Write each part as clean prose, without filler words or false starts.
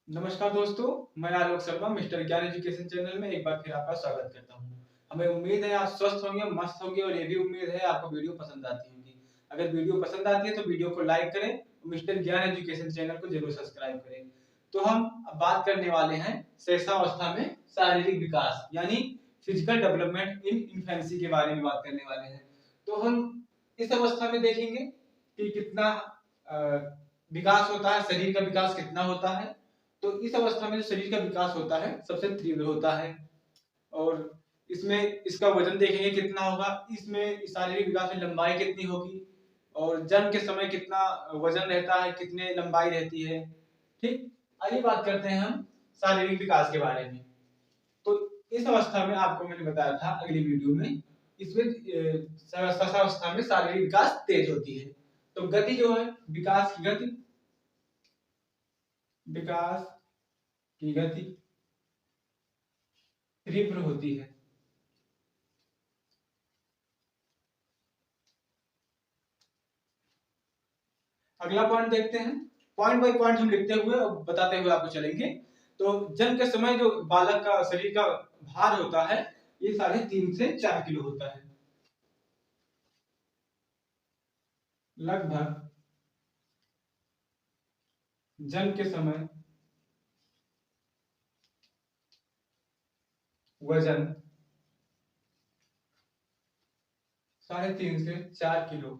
नमस्कार दोस्तों, मैं आलोक शर्मा मिस्टर ज्ञान एजुकेशन चैनल में एक बार फिर आपका स्वागत करता हूं। हमें उम्मीद है आप स्वस्थ होंगे, मस्त होंगे और ये भी उम्मीद है आपको वीडियो पसंद आती होगी। अगर वीडियो पसंद आती है तो वीडियो को लाइक करें, मिस्टर ज्ञान एजुकेशन चैनल को जरूर सब्सक्राइब करें। तो हम अब बात करने वाले हैं शैशवावस्था में शारीरिक विकास यानी फिजिकल डेवलपमेंट इन इन्फेंसी के बारे में बात करने वाले हैं। तो हम इस अवस्था में देखेंगे कि कितना विकास होता है, शरीर का विकास कितना होता है। तो इस अवस्था में जो शरीर का विकास होता है सबसे तीव्र होता है और इसमें इसका वजन देखेंगे कितना होगा, इसमें शारीरिक विकास में लंबाई कितनी होगी और जन्म के समय कितना वजन रहता है, कितने लंबाई रहती है। ठीक, आइए बात करते हैं हम शारीरिक विकास के बारे में। तो इस अवस्था में आपको मैंने बताया था अगली वीडियो में, इसमें शैशवावस्था में शारीरिक विकास तेज होती है। तो गति जो है, विकास की गति, विकास की गति तीव्र होती है। अगला पॉइंट देखते हैं। पॉइंट बाय पॉइंट हम लिखते हुए और बताते हुए आपको चलेंगे। तो जन्म के समय जो बालक का शरीर का भार होता है ये 3.5 से 4 किलो होता है। लगभग जन्म के समय वजन 3.5 से 4 किलो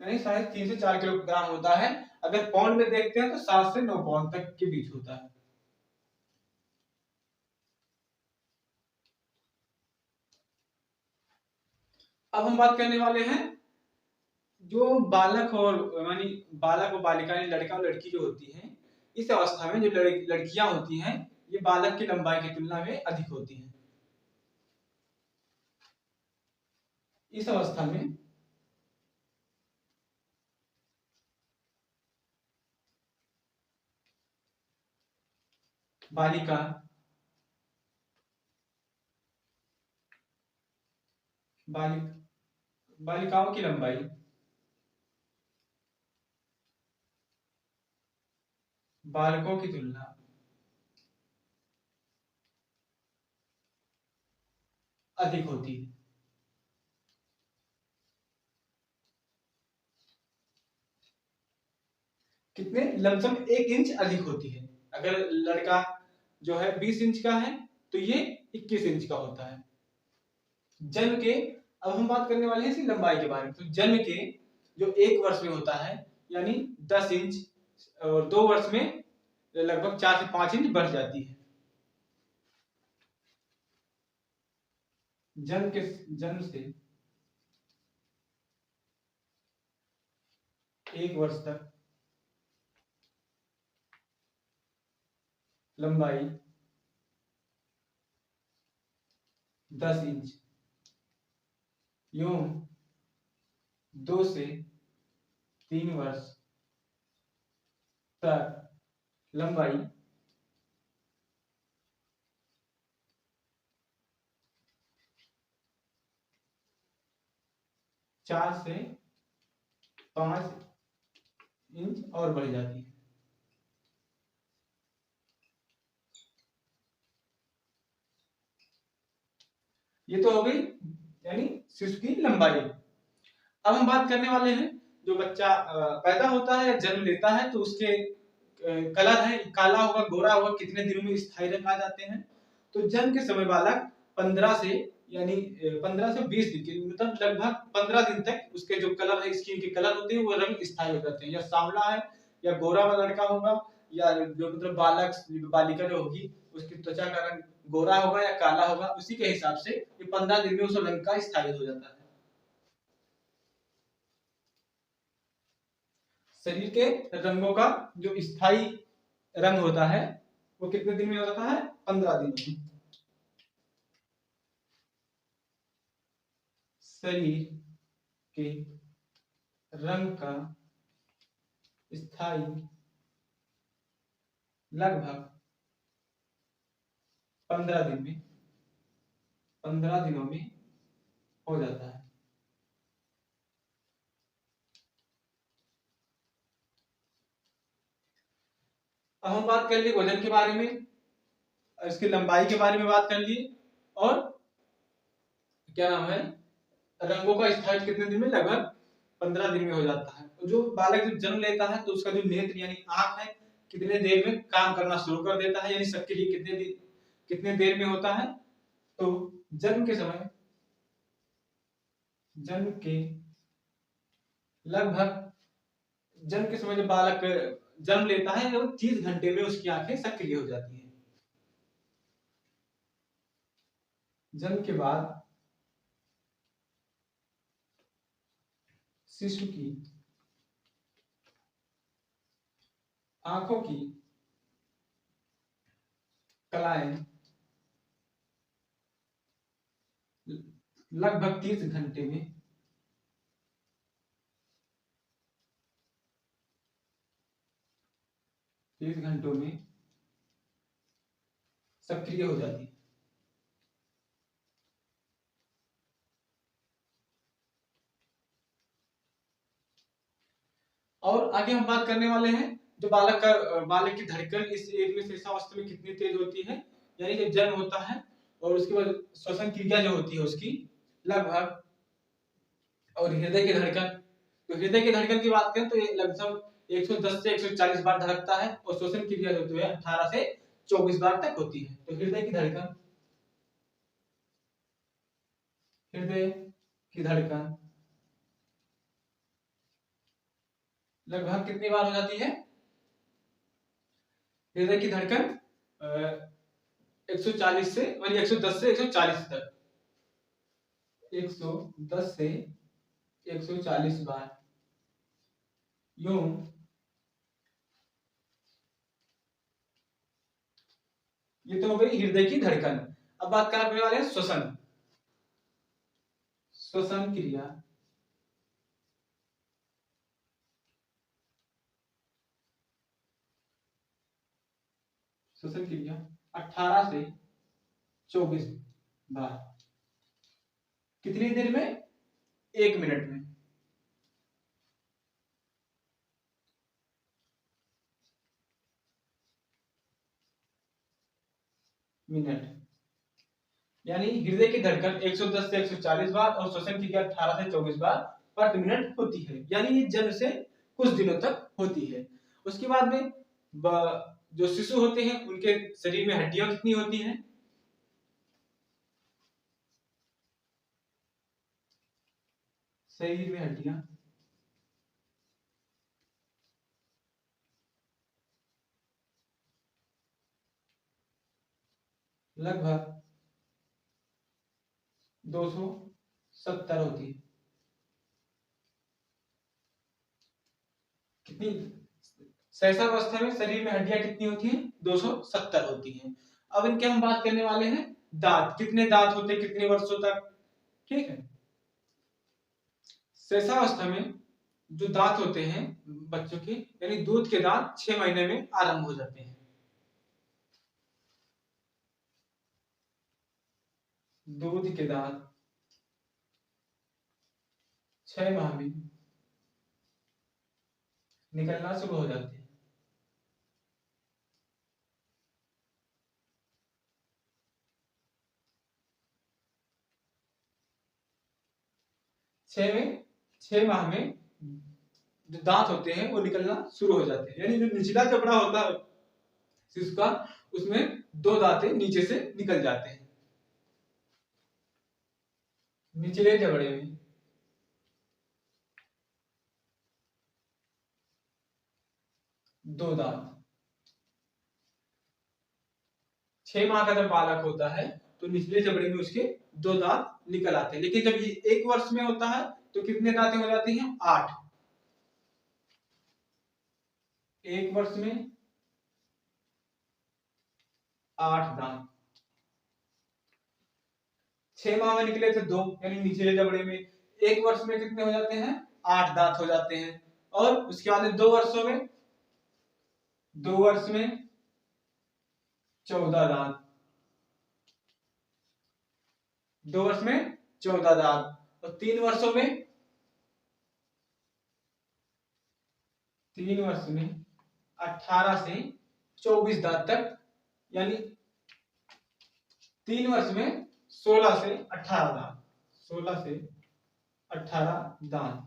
यानी 3.5 से 4 किलोग्राम होता है। अगर पाउंड में देखते हैं तो 7 से 9 पाउंड तक के बीच होता है। अब हम बात करने वाले हैं जो बालक और यानी बालक और बालिका यानी लड़का और लड़की जो होती हैं, इस अवस्था में जो लड़कियां होती हैं ये बालक की लंबाई की तुलना में अधिक होती हैं। इस अवस्था में बालिका बालिक बालिकाओं की लंबाई बालकों की तुलना अधिक होती है। कितने? लमसम 1 इंच अधिक होती है। अगर लड़का जो है 20 इंच का है तो ये 21 इंच का होता है। जन्म के, अब हम बात करने वाले हैं इसकी लंबाई के बारे में। तो जन्म के जो 1 वर्ष में होता है यानी 10 इंच और 2 वर्ष में लगभग 4 से 5 इंच बढ़ जाती है। जन्म से 1 वर्ष तक लंबाई 10 इंच एवं 2 से 3 वर्ष तक लंबाई 4 से 5 इंच और बढ़ जाती है। ये तो हो गई यानी शिशु की लंबाई। अब हम बात करने वाले हैं जो बच्चा पैदा होता है या जन्म लेता है तो उसके कलर है, काला होगा, गोरा होगा, कितने दिनों में स्थायी रंग आ जाते हैं। तो जन्म के समय बालक 15 से यानी 15 से 20 दिन के मतलब लगभग 15 दिन तक उसके जो कलर है, स्किन के कलर होते हैं वो रंग स्थायी हो जाते हैं। या सांवला है या गोरा वाला लड़का होगा या जो मतलब बालक बालिका जो होगी उसकी त्वचा का रंग गोरा होगा या काला होगा, उसी के हिसाब से ये 15 दिन में उस रंग का स्थायी हो जाता है। शरीर के रंगों का जो स्थायी रंग होता है वो कितने दिन में हो जाता है? 15 दिन में। शरीर के रंग का स्थायी लगभग 15 दिन में 15 दिनों में हो जाता है। अब हम बात कर लिए वजन के बारे में, इसकी लंबाई के बारे में बात कर लिए, और क्या नाम है, रंगों का स्थायित्व कितने दिन में, लगभग 15 दिन में हो जाता है। तो जो बालक जब जन्म लेता है तो उसका जो नेत्र यानी आंख है कितने देर में काम करना शुरू कर देता है, यानी सक्रिय कितने देर में होता है। तो जन्म के समय, जन्म के लगभग, जन्म के समय जब बालक जन्म लेता है तो 30 घंटे में उसकी आंखें सक्रिय हो जाती हैं। जन्म के बाद शिशु की आंखों की कलाएं लगभग 30 घंटे में, 30 घंटों में सक्रिय हो जाती है। और आगे हम बात करने वाले हैं जो बालक की धड़कन इस एज में, शिशुअवस्था में कितनी तेज होती है, यानी जब जन्म होता है और उसके बाद श्वसन क्रिया जो होती है उसकी लगभग, और हृदय की धड़कन, तो हृदय की धड़कन की बात करें तो ये लगभग 110 से 140 बार धड़कता है, और श्वसन क्रिया जो है 18 से 24 बार तक होती है। तो हृदय की धड़कन, हृदय की धड़कन लगभग कितनी बार हो जाती है, हृदय की धड़कन 140 से, मतलब 110 से 140 तक, 110 से 140 बार यूं ये तो हो गई हृदय की धड़कन। अब बात करने वाले हैं श्वसन, श्वसन क्रिया, श्वसन क्रिया 18 से 24 बार, कितनी देर में, 1 मिनट में। मिनट, यानी हृदय की धड़कन 110 से 140 बार और श्वसन क्रिया 18 से 24 बार प्रति मिनट होती है, यानी ये जन्म से कुछ दिनों तक होती है। उसके बाद में जो शिशु होते हैं उनके शरीर में हड्डियां कितनी होती हैं, शरीर में हड्डियां लगभग 270 होती है। कितनी, शैशवावस्था में शरीर में हड्डियां कितनी होती हैं, 270 होती हैं। अब इनके हम बात करने वाले हैं दांत, कितने दांत होते हैं कितने वर्षों तक, ठीक है। शैशवावस्था में जो दांत होते हैं बच्चों के, यानी दूध के दांत 6 महीने में आरंभ हो जाते हैं, दूध के दांत 6 माह में निकलना शुरू हो जाते हैं। 6 माह में जो दांत होते हैं वो निकलना शुरू हो जाते हैं, यानी जो निचला जबड़ा होता है शिशु का, उसमें 2 दांतें नीचे से निकल जाते हैं, निचले जबड़े में 2 दांत। 6 माह का जब बालक होता है तो निचले जबड़े में उसके 2 दांत निकल आते हैं, लेकिन जब ये 1 वर्ष में होता है तो कितने दांतें हो जाती हैं, 8। 1 वर्ष में 8 दांत, 6 माह में निकले थे 2, यानी निचले जबड़े में। 1 वर्ष में कितने हो जाते हैं, 8 दांत हो जाते हैं। और उसके बाद 2 वर्षों में, 2 वर्ष में 14 दांत, 2 वर्ष में 14 दांत, और 3 वर्षों में, 3 वर्ष में 18 से 24 दांत तक, यानी 3 वर्ष में 16 से 18 दांत, 16 से 18 दांत।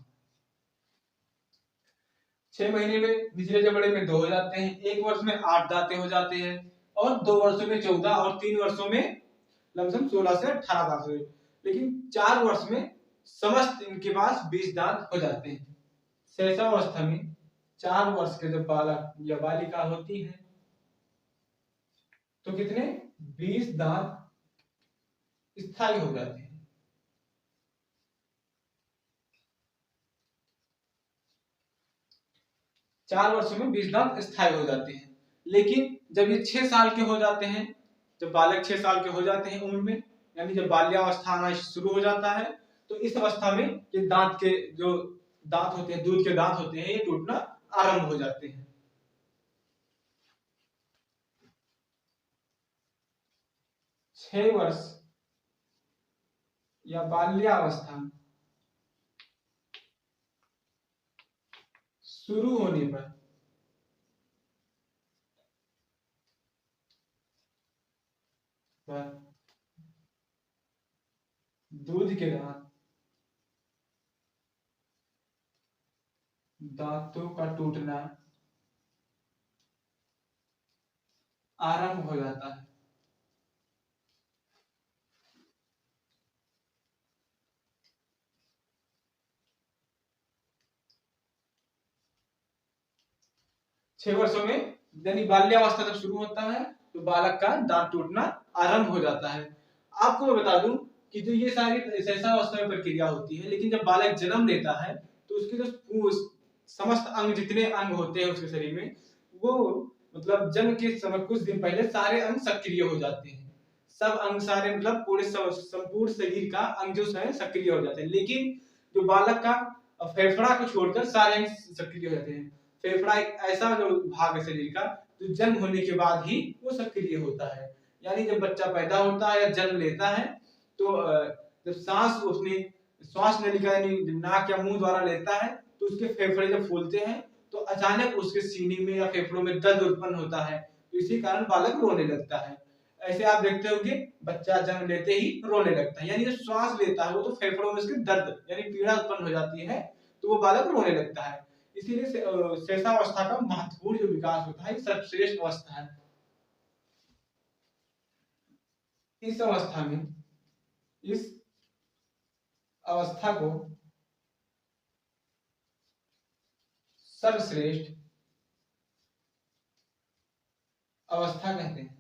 6 महीने में निचले जबड़े में 2 हो जाते हैं, 1 वर्ष में 8 दांतें हो जाते हैं, और 2 वर्षों में 14 और 3 वर्षों में लमसम 16 से 18 दांत हुए। लेकिन 4 वर्ष में समस्त इनके पास 20 दांत हो जाते हैं। शैशवावस्था में 4 वर्ष के जब बालक या बालिका होती है तो कितने 20 दांत स्थायी हो जाते हैं। 4 वर्षों में 20 दांत स्थायी हो जाते हैं। लेकिन जब ये 6 साल के हो जाते हैं, जब बालक 6 साल के हो जाते हैं उम्र में, यानी जब बाल्यावस्था आना शुरू हो जाता है, तो इस अवस्था में ये दांत के जो दांत होते हैं, दूध के दांत होते हैं, ये टूटना आरंभ हो जाते हैं। 6 वर्ष या बाल्यावस्था शुरू होने पर दूध के दांतों का टूटना आरंभ हो जाता है। छह वर्षों में यानी बाल्यावस्था जब शुरू होता है तो बालक का दांत टूटना आरंभ हो जाता है। आपको मैं बता दूं कि जो ये सारी शैशवावस्था में प्रक्रिया होती है, लेकिन जब बालक जन्म लेता है तो उसके जो समस्त अंग, जितने अंग होते हैं उसके शरीर में, वो मतलब जन्म के समय कुछ दिन पहले सारे अंग सक्रिय हो जाते हैं। सब अंग सारे मतलब पूरे संपूर्ण शरीर का अंग जो है सक्रिय हो जाते हैं। लेकिन जो बालक का फेफड़ा को छोड़कर सारे अंग सक्रिय हो जाते हैं। फेफड़ा एक ऐसा जो भाग है शरीर का जो जन्म होने के बाद ही वो सक्रिय होता है। यानी जब बच्चा पैदा होता है या जन्म लेता है तो जब सांस उसने श्वास नलिका यानी नाक या मुंह द्वारा लेता है तो उसके फेफड़े जब फूलते हैं तो अचानक उसके सीने में या फेफड़ों में दर्द उत्पन्न होता है, तो इसी कारण बालक रोने लगता है। ऐसे आप देखते होंगे बच्चा जन्म लेते ही रोने लगता है, यानी जब श्वास लेता है वो तो फेफड़ों में उसके दर्द यानी पीड़ा उत्पन्न हो जाती है तो वो बालक रोने लगता है। इसीलिए शैशवावस्था का महत्वपूर्ण जो विकास होता है सर्वश्रेष्ठ अवस्था है। इस अवस्था में इस अवस्था को सर्वश्रेष्ठ अवस्था कहते हैं।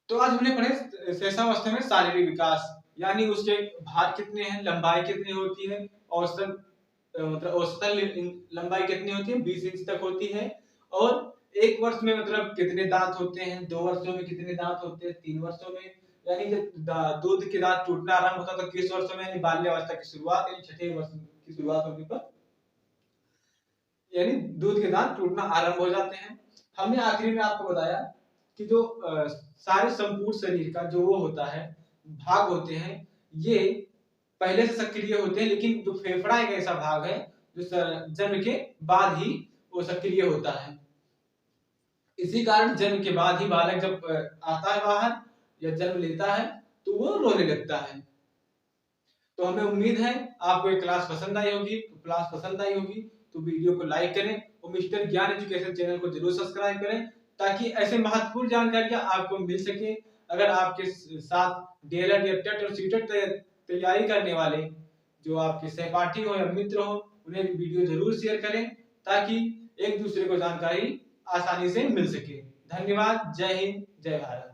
तो आज हमने पढ़े शैशवावस्था में शारीरिक विकास, यानी उसके भार कितने हैं, लंबाई कितनी होती है, औसतन मतलब औसतन लंबाई कितनी होती है 20 इंच तक होती है, और 1 वर्ष में मतलब कितने दांत होते हैं, 2 वर्षों में कितने दांत होते हैं, 3 वर्षों में, यानी जब दूध के दांत टूटना आरंभ होता है तो किस वर्षों में, यानी बाल्यावस्था की शुरुआत यानी छठे वर्ष की शुरुआत होने पर यानी दूध के दांत टूटना आरंभ हो जाते हैं। हमने आखिरी में आपको बताया कि जो सारे संपूर्ण शरीर का जो वो होता है भाग होते हैं, ये पहले से सक्रिय होते हैं, लेकिन जो फेफड़ा एक ऐसा भाग है जो जन्म के बाद ही वो सक्रिय होता है। इसी कारण जन्म के बाद ही बालक जब आता है बाहर या जन्म लेता है तो वो रोने लगता है। तो हमें उम्मीद है आपको ये क्लास पसंद आई होगी। तो क्लास पसंद आई होगी तो वीडियो को लाइक करें और मिस्टर ज्ञान एजुकेशन चैनल को जरूर सब्सक्राइब करें ताकि ऐसे महत्वपूर्ण जानकारियां आपको मिल सके। अगर आपके साथ डीएलएड या टेट और सीटेट तैयारी करने वाले जो आपके सहपाठी हो या मित्र हो, उन्हें वीडियो जरूर शेयर करें ताकि एक दूसरे को जानकारी आसानी से मिल सके। धन्यवाद। जय हिंद, जय भारत।